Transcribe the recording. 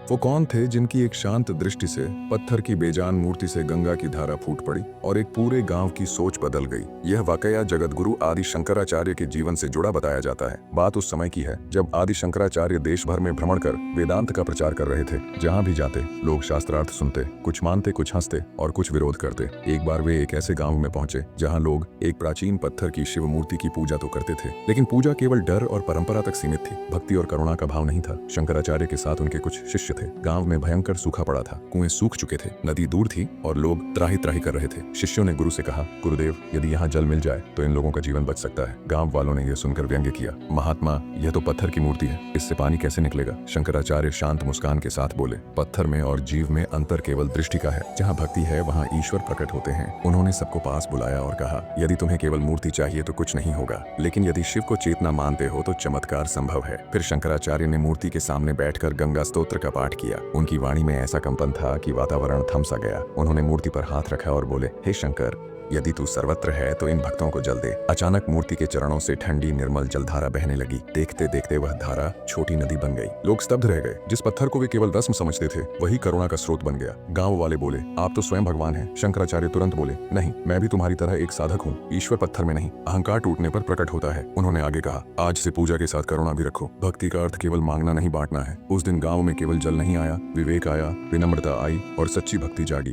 वो कौन थे जिनकी एक शांत दृष्टि से पत्थर की बेजान मूर्ति से गंगा की धारा फूट पड़ी और एक पूरे गांव की सोच बदल गई। यह वाकया जगतगुरु आदि शंकराचार्य के जीवन से जुड़ा बताया जाता है। बात उस समय की है जब आदि शंकराचार्य देश भर में भ्रमण कर वेदांत का प्रचार कर रहे थे। जहाँ भी जाते लोग शास्त्रार्थ सुनते, कुछ मानते, कुछ हंसते और कुछ विरोध करते। एक बार वे एक ऐसे गाँव में पहुंचे जहाँ लोग एक प्राचीन पत्थर की शिव मूर्ति की पूजा तो करते थे, लेकिन पूजा केवल डर और परंपरा तक सीमित थी। भक्ति और करुणा का भाव नहीं था। शंकराचार्य के साथ उनके कुछ शिष्य थे। गांव में भयंकर सूखा पड़ा था, कुएं सूख चुके थे, नदी दूर थी और लोग त्राही त्राही कर रहे थे। शिष्यों ने गुरु से कहा, गुरुदेव, यदि यहाँ जल मिल जाए तो इन लोगों का जीवन बच सकता है। गांव वालों ने यह सुनकर व्यंग्य किया, महात्मा, यह तो पत्थर की मूर्ति है, इससे पानी कैसे निकलेगा? शंकराचार्य शांत मुस्कान के साथ बोले, पत्थर में और जीव में अंतर केवल दृष्टि का है। जहाँ भक्ति है वहाँ ईश्वर प्रकट होते हैं। उन्होंने सबको पास बुलाया और कहा, यदि तुम्हें केवल मूर्ति चाहिए तो कुछ नहीं होगा, लेकिन यदि शिव को चेतना मानते हो तो चमत्कार संभव है। फिर शंकराचार्य ने मूर्ति के सामने बैठकर गंगा स्तोत्र का पाठ किया। उनकी वाणी में ऐसा कंपन था कि वातावरण थम सा गया। उन्होंने मूर्ति पर हाथ रखा और बोले, हे शंकर, यदि तू सर्वत्र है तो इन भक्तों को जल दे। अचानक मूर्ति के चरणों से ठंडी निर्मल जलधारा बहने लगी। देखते देखते वह धारा छोटी नदी बन गई। लोग स्तब्ध रह गए। जिस पत्थर को वे केवल रस्म समझते थे वही करुणा का स्रोत बन गया। गांव वाले बोले, आप तो स्वयं भगवान हैं। शंकराचार्य तुरंत बोले, नहीं, मैं भी तुम्हारी तरह एक साधक हूँ। ईश्वर पत्थर में नहीं, अहंकार टूटने पर प्रकट होता है। उन्होंने आगे कहा, आज से पूजा के साथ करुणा भी रखो। भक्ति का अर्थ केवल मांगना नहीं, बांटना है। उस दिन गाँव में केवल जल नहीं आया, विवेक आया, विनम्रता आई और सच्ची भक्ति जागी।